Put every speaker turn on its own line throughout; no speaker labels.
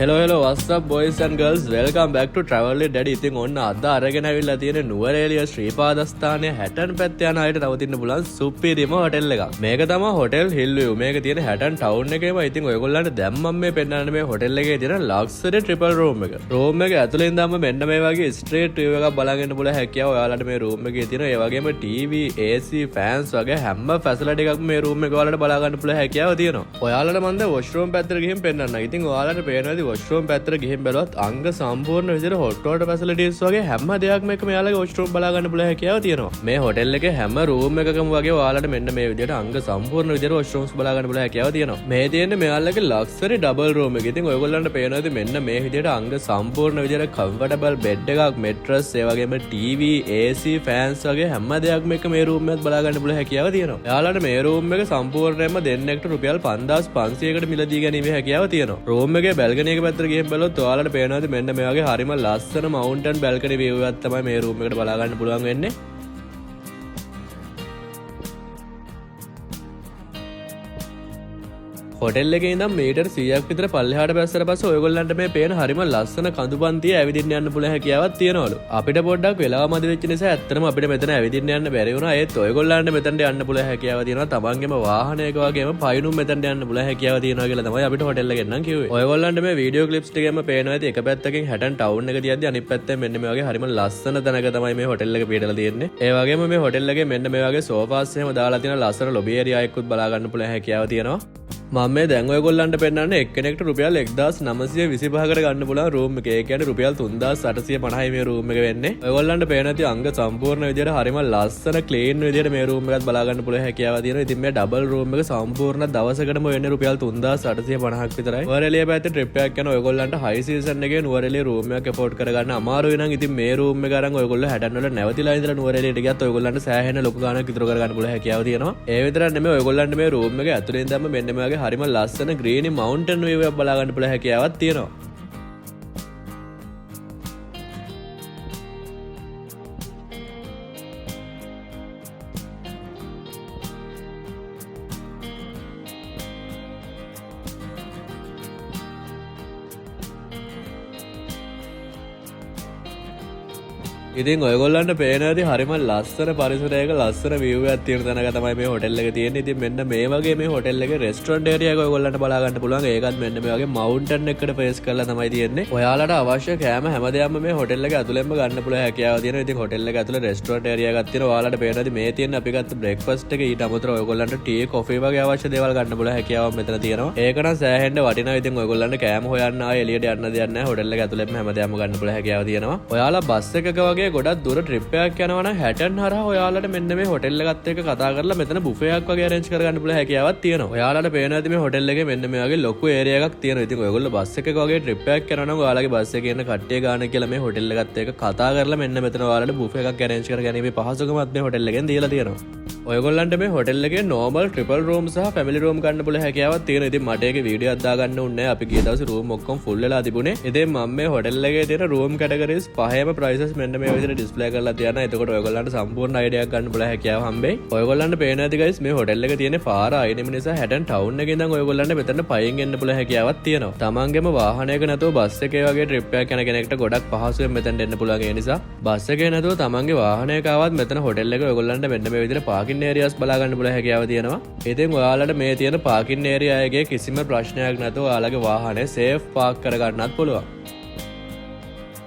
hello what's up boys and girls, welcome back to Travel with Daddy. ඉතින් ඔන්න අද අරගෙන අවිල්ලා තියෙන නුවරඑළිය ශ්‍රීපාදස්ථානයේ හැටන් පැත්ත යන අයට නවතින්න පුළුවන් සුපිරිම හොටෙල් එකක්. මේක තමයි හොටෙල් හිල්විව්. මේක තියෙන හැටන් ටවුන් එකේම. ඉතින් ඔයගොල්ලන්ට දැන් මම මේ පෙන්නන්න මේ හොටෙල් එකේ තියෙන ලක්සරි ට්‍රිපල් රූම් එක. රූම් එක ඇතුලේ ඉඳන්ම මෙන්න මේ වගේ ස්ට්‍රේට් view එකක් බලාගෙන පුළුවන් හැකියාව ඔයාලට මේ රූම් එකේ තියෙන. ඒ වගේම TV, AC, fans වගේ හැම ෆැසිලිටි එකක්ම මේ රූම් එකේ ඔයාලට බලා ගන්න පුළුවන් හැකියාව තියෙනවා. ඔයාලට මම දැන් වොෂ්රූම් පැත්තට ගිහින් පෙන්නන්න. ඉතින් ඔයාලට පේනවා වොෂ්රූම් පැත්තට ගිහින් බැලුවත් අංග සම්පූර්ණ විදිහට හොට් වෝටර් ෆැසිලිටිස් වගේ හැම දෙයක්ම එක මෙයාලගේ වොෂ්රූම් බලා ගන්න පුළුවන් හැකියාව තියෙනවා. මේ හොටෙල් එකේ හැම රූම් එකකම වගේ ඔයාලට මෙන්න මේ විදිහට අංග සම්පූර්ණ විදිහට වොෂ්රූම්ස් බලා ගන්න පුළුවන් හැකියාව තියෙනවා. මේ තියෙන්නේ මෙයාලගේ ලක්සරි ඩබල් රූම් එක. ඉතින් ඔයගොල්ලන්ට පේනවාද මෙන්න මේ විදිහට අංග සම්පූර්ණ විදිහට කම්ෆර්ටබල් බෙඩ් එකක්, මෙට්‍රස්, ඒ වගේම TV, AC, fans වගේ හැම දෙයක්ම එක මේ රූම් එකත් බලා ගන්න පුළුවන් හැකියාව තියෙනවා. එයාලට මේ රූම් එක සම්පූර්ණයෙන්ම දෙන්නෙක්ට රුපියල් 5500කට මිලදී ගැනීමේ හැකියාව තියෙනවා. රූම් එකේ බැල්කනි එක පැත්තට ගිහින් බලුවොත් ඔයාලට පේනවාද මෙන්න මේ වගේ හරිම ලස්සන මවුන්ටන් බැල්කනි view එකක් තමයි මේ රූම් එකට බලා ගන්න පුළුවන් වෙන්නේ. හොටෙල් එකේ ඉඳන් මීටර් 100ක් විතර පල්ලෙහාට බැස්සට පස්සේ ඔයගොල්ලන්ට මේ පේන හරිම ලස්සන කඳු පන්තිය ඇවිදින්න යන්න පුළුවන් හැකියාවක් තියෙනවලු. අපිට පොඩ්ඩක් වෙලාව මදි වෙච්ච නිසා ඇත්තටම අපිට මෙතන ඇවිදින්න යන්න බැරි වුණා. ඒත් ඔයගොල්ලන්ට මෙතනට යන්න පුළුවන් හැකියාව තියෙනවා. තමන්ගේම වාහනයක වගේම පයින්ුම් මෙතනට යන්න පුළුවන් හැකියාව තියෙනවා කියලා තමයි අපිට හොටෙල් එකෙන් නම් කිව්වේ. ඔයගොල්ලන්ට මේ වීඩියෝ ක්ලිප්ස් ටිකෙම පේනවා ඇති. එක පැත්තකින් හැටන් ටවුන් එක තියද්දි අනිත් පැත්තෙන් මෙන්න මේ වගේ හරිම ලස්සන තැනක තමයි මේ හොටෙල් එක පිටලා තියෙන්නේ. ඒ වගේම මේ හොටෙල් එකේ මෙන්න මේ වගේ සෝෆාස් එහෙම දාලා තියෙන ලස්සන ලොබි ඒරියා එකකුත් බලා ගන්න පුළුවන් හැකියාව තියෙනවා. මම මේ දැන් ඔයගොල්ලන්ට පෙන්නන්නේ එක්කෙනෙක්ට රුපියල් 1925කට ගන්න පුළුවන් රූම් එක. ඒ කියන්නේ රුපියල් 3850යි මේ රූම් එක වෙන්නේ. ඔයගොල්ලන්ට පේන ඇති අංග සම්පූර්ණ විදියට හරිම ලස්සන ක්ලීන් විදියට මේ රූම් එකත් බලා ගන්න පුළුවන් හැකියාව තියෙනවා. ඉතින් මේ ඩබල් රූම් එක සම්පූර්ණ දවසකටම වෙන්නේ රුපියල් 3850ක් විතරයි. නුවරඑළිය පැත්තේ ට්‍රිප් එකක් යන ඔයගොල්ලන්ට හයි සීසන් එකේ නුවරඑළිය රූම් එකක් එෆෝඩ් කරගන්න අමාරුයි නම් ඉතින් මේ රූම් එක අරන් ඔයගොල්ලෝ හැටන් වල නැවතිලා ඉඳලා නුවරඑළියට ගියත් ඔයගොල්ලන්ට සෑහෙන ලොකු ගාණක් ඉතුරු කරගන්න පුළුවන් හැකියාව තියෙනවා. ඒ විතරක් නෙමෙයි ඔයගොල්ලන්ට මේ රූම් එක ඇතුලේ ඉඳන්ම මෙන්න මේ වගේ හරිම ලස්සන ග්‍රීනි මවුන්ටන් view එකක් බලා ගන්න පුළුවන් හැකියාවක් තියෙනවා. ඉතින් ඔයගොල්ලන්ට පේන ඇති හරිම ලස්සන පරිසරයක ලස්සන view එකක් තියෙන තැනක තමයි මේ හොටෙල් එක තියෙන්නේ. ඉතින් මෙන්න මේ වගේ මේ හොටෙල් එකේ රෙස්ටොරන්ට් ඒරියා එක ඔයගොල්ලන්ට බලා ගන්න පුළුවන්. ඒකත් මෙන්න මේ වගේ මවුන්ටන් එකකට ෆේස් කරලා තමයි තියෙන්නේ. ඔයාලට අවශ්‍ය කෑම හැමදේම මේ හොටෙල් එක ඇතුළෙන්ම ගන්න පුළුවන් හැකියාව තියෙනවා. ඉතින් හොටෙල් එක ඇතුළේ රෙස්ටොරන්ට් ඒරියා එකක් තියෙනවා. ඔයාලට පේන ඇති මේ තියෙන අපි ගත්ත බ්‍රේක්ෆාස්ට් එක ඊට අමතරව ඔයගොල්ලන්ට ටී, කොෆි වගේ අවශ්‍ය දේවල් ගන්න පුළුවන් හැකියාවක් මෙතන තියෙනවා. ඒක නම් සෑහෙන්න වටිනවා. ඉතින් ඔයගොල්ලන්ට කෑම හොයන්න ආයෙ එළියට යන්න දෙයක් නැහැ. හොටෙල් එක ඇතුළෙන්ම හැමදේම ගන්න පුළුවන් හැකියාව තියෙනවා. ඔයාලා බස් එකක වගේ ගොඩක් දුර ට්‍රිප් එකක් යනවා නම් හැටන් හරහා ඔයාලට මෙන්න මේ හොටෙල් එකත් එක්ක කතා කරලා මෙතන බුෆේ එකක් වගේ arrange කරගන්න පුළුවන් හැකියාවක් තියෙනවා. ඔයාලට පේනවා ඇති මේ හොටෙල් එකේ මෙන්න මේ වගේ ලොකු ඒරියා එකක් තියෙනවා. ඉතින් ඔයගොල්ලෝ බස් එකක වගේ ට්‍රිප් එකක් යනවා නම් ඔයාලගේ බස් එකේ ඉන්න කට්ටිය ගාන කියලා මේ හොටෙල් එකත් එක්ක කතා කරලා මෙන්න මෙතන ඔයාලට බුෆේ එකක් arrange කරගැනීමේ පහසුකමත් මේ හොටෙල් එකෙන් දීලා තියෙනවා. ඔයගොල්ලන්ට මේ හොටෙල් එකේ normal triple room සහ family room ගන්න පුළුවන් හැකියාවක් තියෙනවා. ඉතින් මට ඒකේ වීඩියෝ අදා ගන්න උන්නේ නැහැ. අපි ගිය දවසේ room ඔක්කොම full වෙලා තිබුණේ. ඉතින් මම මේ හොටෙල් එකේ තියෙන room categories පහේම prices මෙන්න මේ විදිහට display කරලා තියනවා. එතකොට ඔයගොල්ලන්ට සම්පූර්ණ idea එකක් ගන්න පුළුවන් හැකියාව හම්බෙයි. ඔයගොල්ලන්ට පේනවා ඇති guys මේ හොටෙල් එකේ තියෙන පාර අයිනෙම නිසා හැටන් ටවුන් එකේ ඉඳන් ඔයගොල්ලන්ට මෙතන පයින් එන්න පුළුවන් හැකියාවක් තියෙනවා. තමන්ගේම වාහනයක නැතුව බස් එකේ වගේ trip එකක් යන කෙනෙක්ට ගොඩක් පහසුවෙන් මෙතනට එන්න පුළුවන්. ඒ නිසා බස් එකේ නැතුව තමන්ගේ වාහනයක ආවත් මෙතන හොටෙල් එකේ ඔයගොල්ලන්ට මෙන්න මේ විදිහට parking areas බලා ගන්න පුළුවන් හැකියාව තියෙනවා. ඉතින් ඔයාලට මේ තියෙන parking area එකේ කිසිම ප්‍රශ්නයක් නැතුව ඔයාලගේ වාහනේ safe park කරගන්නත් පුළුවන්.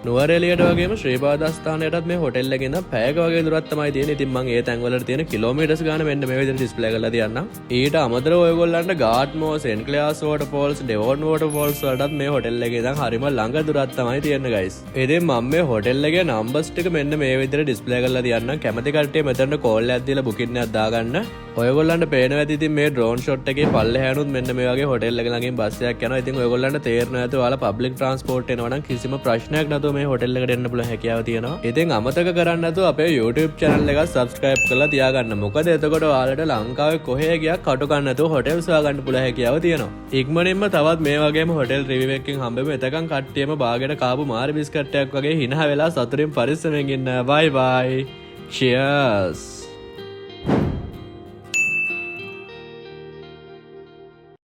නුවරඑළියට වගේම ශ්‍රීපාදස්ථානයටත් මේ හොටෙල් එකේ ඉඳන් පැයක වගේ දුරක් තමයි තියෙන්නේ. ඉතින් මම ඒ තැන්වලට තියෙන කිලෝමීටර්ස් ගාන මෙන්න මේ විදිහට ඩිස්ප්ලේ කරලා තියන්නම්. ඊට අමතරව ඔයගොල්ලන්ට ගාඩ්මෝ, සෙන්ට් ක්ලෙයාර්ස් වෝටර්ෆෝල්ස්, ඩෙවොන් වෝටර්ෆෝල්ස් වලටත් මේ හොටෙල් එකේ ඉඳන් හරිම ළඟ දුරක් තමයි තියෙන්නේ guys. ඉතින් මම මේ හොටෙල් එකේ නම්බර්ස් ටික මෙන්න මේ විදිහට ඩිස්ප්ලේ කරලා තියන්නම්. කැමති කට්ටිය මෙතනට කෝල් එකක් දීලා බුකින් එකක් දාගන්න. ඔයගොල්ලන්ට පේනවා ඇති ඉතින් මේ ඩ්‍රෝන් ෂොට් එකේ පල්ලෙහානුත් මෙන්න මේ වගේ හොටෙල් එක ළඟින් බස් එකක් යනවා. ඉතින් ඔයගොල්ලන්ට තේරෙනවා ඇති ඔයාලා පබ්ලික් ට්‍රාන්ස්පෝර්ට් එනවා නම් කිසිම ප්‍රශ්නයක් නැතුව මේ හොටෙල් එකට එන්න පුළුවන් හැකියාව තියෙනවා. ඉතින් අමතක කරන්න නැතුව අපේ YouTube channel එක subscribe කරලා තියාගන්න. මොකද එතකොට ඔයාලට ලංකාවේ කොහේ ගියක් කටු ගන්න නැතුව හොටෙල්ස් හොයාගන්න පුළුවන් හැකියාව තියෙනවා. ඉක්මනින්ම තවත් මේ වගේම හොටෙල් රිවිව් එකකින් හම්බෙමු. එතකන් කට්ටියම බාගෙට කාපු මාරි බිස්කට් එකක් වගේ හිනා වෙලා සතුටින් පරිස්සමෙන් ඉන්න. bye bye. cheers.